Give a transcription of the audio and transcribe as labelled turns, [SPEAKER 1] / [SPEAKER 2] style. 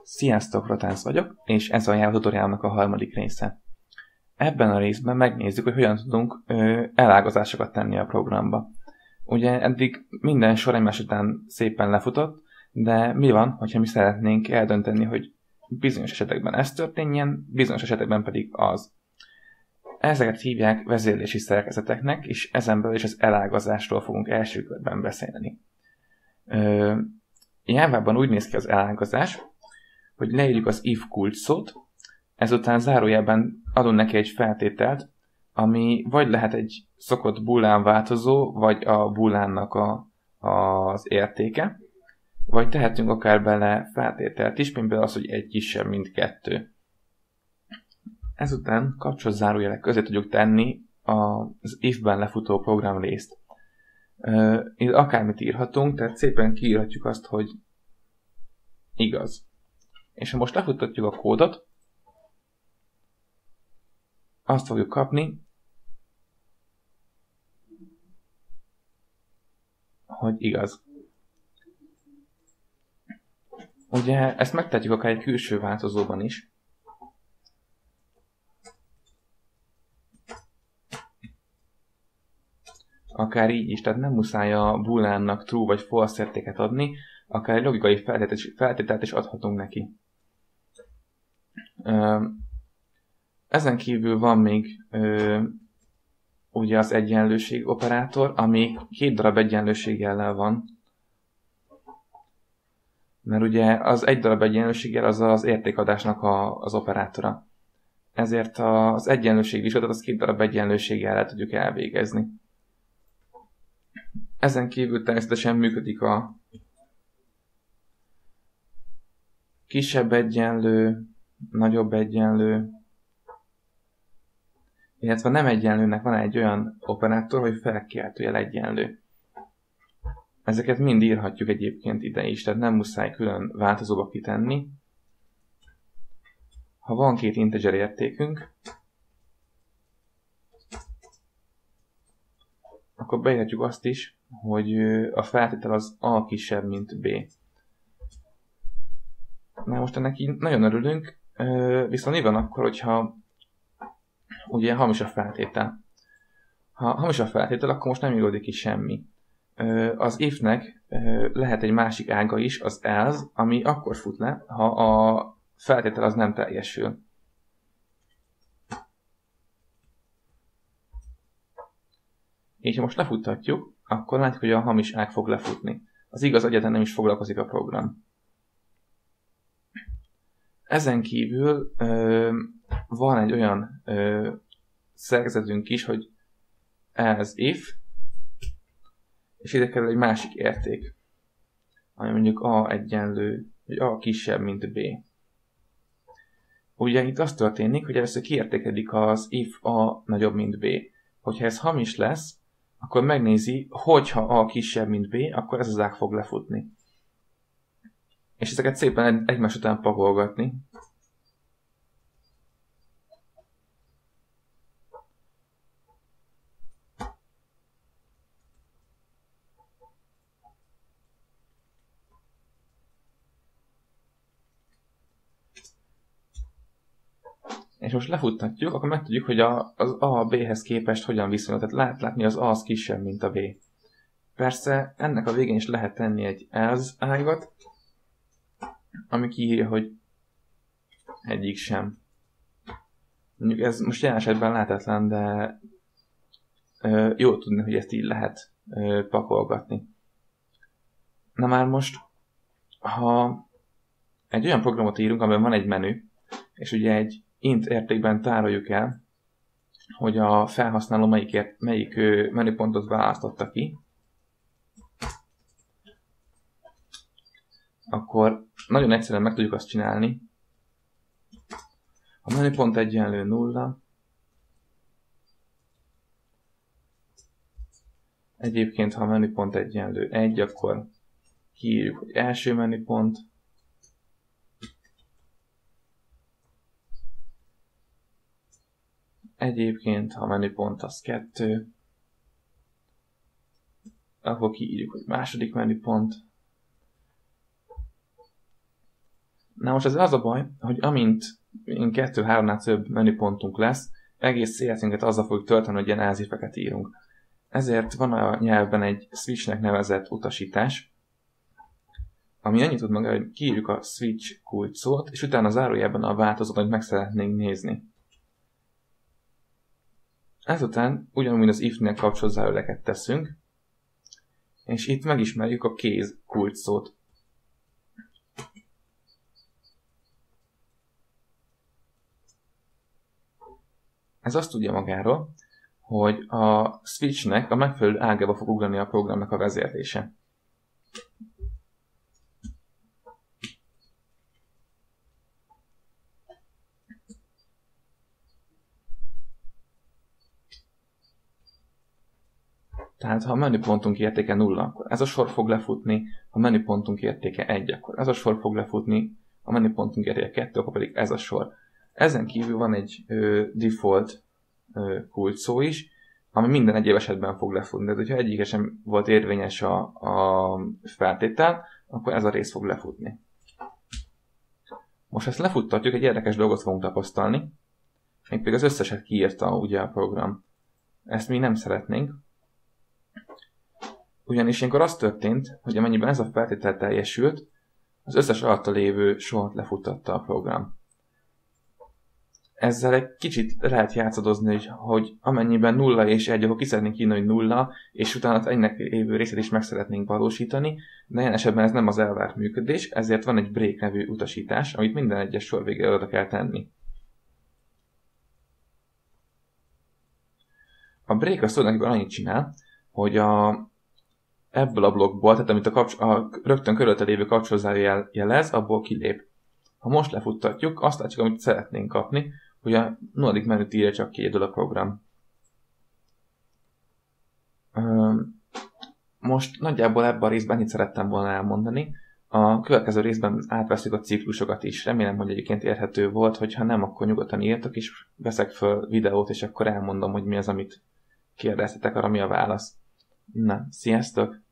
[SPEAKER 1] Sziasztok, Rotánc vagyok, és ez a Java tutoriálnak a harmadik része. Ebben a részben megnézzük, hogy hogyan tudunk elágazásokat tenni a programba. Ugye eddig minden sor egymás után szépen lefutott, de mi van, hogyha mi szeretnénk eldönteni, hogy bizonyos esetekben ez történjen, bizonyos esetekben pedig az. Ezeket hívják vezérlési szerkezeteknek, és ezen belül is az elágazásról fogunk első körben beszélni. Jávában úgy néz ki az elágazás, hogy leírjuk az if kulcsszót, ezután zárójelben adunk neki egy feltételt, ami vagy lehet egy szokott boolán változó, vagy a boolánnak az értéke, vagy tehetünk akár bele feltételt is, például az, hogy egy kisebb, mint 2. Ezután kapcsolat zárójelek közé tudjuk tenni az if-ben lefutó programrészt. Itt akármit írhatunk, tehát szépen kiírhatjuk azt, hogy igaz. És ha most lefuttatjuk a kódot, azt fogjuk kapni, hogy igaz. Ugye ezt megtehetjük akár egy külső változóban is. Akár így is, tehát nem muszáj a boolánnak true vagy false értéket adni, akár egy logikai feltételt is adhatunk neki. Ezen kívül van még ugye az egyenlőség operátor, ami 2 darab egyenlőséggel van. Mert ugye az egy darab egyenlőséggel az az értékadásnak az operátora. Ezért az egyenlőség vizsgálatot az 2 darab egyenlőséggel tudjuk elvégezni. Ezen kívül természetesen működik a kisebb egyenlő, nagyobb egyenlő, illetve nem egyenlőnek van egy olyan operátor, hogy felkiáltójel egyenlő. Ezeket mind írhatjuk egyébként ide is, tehát nem muszáj külön változóba kitenni. Ha van 2 integer értékünk, akkor beírhatjuk azt is, hogy a feltétel az A kisebb, mint B. Na most ennek így nagyon örülünk, viszont mi van akkor, hogyha ugye hamis a feltétel. Ha hamis a feltétel, akkor most nem íródik ki semmi. Az if-nek lehet egy másik ága is, az else, ami akkor fut le, ha a feltétel az nem teljesül. És ha most lefuttatjuk, akkor látjuk, hogy a hamis ág fog lefutni. Az igaz egyáltalán nem is foglalkozik a program. Ezen kívül van egy olyan szerkezetünk is, hogy else if, és ide kerül egy másik érték, ami mondjuk A egyenlő, vagy A kisebb, mint B. Ugye itt az történik, hogy először kiértékelik az if A nagyobb, mint B. Hogyha ez hamis lesz, akkor megnézi, hogyha A kisebb, mint B, akkor ez az ág fog lefutni. És ezeket szépen egymás után pakolgatni. És most lefuttatjuk, akkor megtudjuk, hogy az A a B-hez képest hogyan viszonyul. Tehát lehet látni, az A az kisebb, mint a B. Persze ennek a végén is lehet tenni egy else ágat, ami kiírja, hogy egyik sem. Mondjuk ez most jelen esetben lehetetlen, de jó tudni, hogy ezt így lehet pakolgatni. Na már most, ha egy olyan programot írunk, amiben van egy menü, és ugye egy int értékben tároljuk el, hogy a felhasználó melyik menüpontot választotta ki, akkor nagyon egyszerűen meg tudjuk azt csinálni. A menüpont egyenlő 0. Egyébként, ha a menüpont egyenlő 1, akkor kiírjuk, hogy első menüpont. Egyébként, ha a menüpont az 2, akkor kiírjuk, hogy második menüpont. Na most ez az a baj, hogy amint 2-3-nál több menüpontunk lesz, egész életünket azzal fogjuk tölteni, hogy ilyen elzifeket írunk. Ezért van a nyelvben egy switchnek nevezett utasítás, ami annyit tud maga, hogy kiírjuk a switch kulcsszót, és utána zárójelben a változót, hogy meg szeretnénk nézni. Ezután ugyanúgy az if-nél kapcsolózárójeleket teszünk, és itt megismerjük a case kulcsszót. Ez azt tudja magáról, hogy a switchnek a megfelelő ágába fog ugrani a programnak a vezérlése. Tehát ha a menüpontunk értéke 0, akkor ez a sor fog lefutni, ha a menüpontunk értéke 1, akkor ez a sor fog lefutni, a menüpontunk értéke 2, akkor pedig ez a sor. Ezen kívül van egy default kulcsszó is, ami minden egyéb esetben fog lefutni. Tehát, hogyha egyik sem volt érvényes a feltétel, akkor ez a rész fog lefutni. Most ezt lefuttatjuk, egy érdekes dolgot fogunk tapasztalni. Még az összeset kiírta ugye a program. Ezt mi nem szeretnénk. Ugyanis ilyenkor az történt, hogy amennyiben ez a feltétel teljesült, az összes alatta lévő sort lefuttatta a program. Ezzel egy kicsit lehet játszadozni, hogy amennyiben 0 és 1, akkor ki szeretnénk írni, hogy 0, és utána ennek lévő részét is meg szeretnénk valósítani, de ilyen esetben ez nem az elvárt működés, ezért van egy break nevű utasítás, amit minden egyes sor végére oda kell tenni. A break az tulajdonképpen annyit csinál, hogy ebből a blokkból, tehát amit a rögtön körülötte lévő kapcsolózáró jelez, abból kilép. Ha most lefuttatjuk, azt látjuk, amit szeretnénk kapni, hogy a 0. menüt írja csak ki egyedül a program. Most nagyjából ebben a részben ennyit szerettem volna elmondani. A következő részben átveszünk a ciklusokat is. Remélem, hogy egyébként érthető volt, hogyha nem, akkor nyugodtan írtok, és veszek föl videót, és akkor elmondom, hogy mi az, amit kérdeztetek, arra mi a válasz. Na, sziasztok!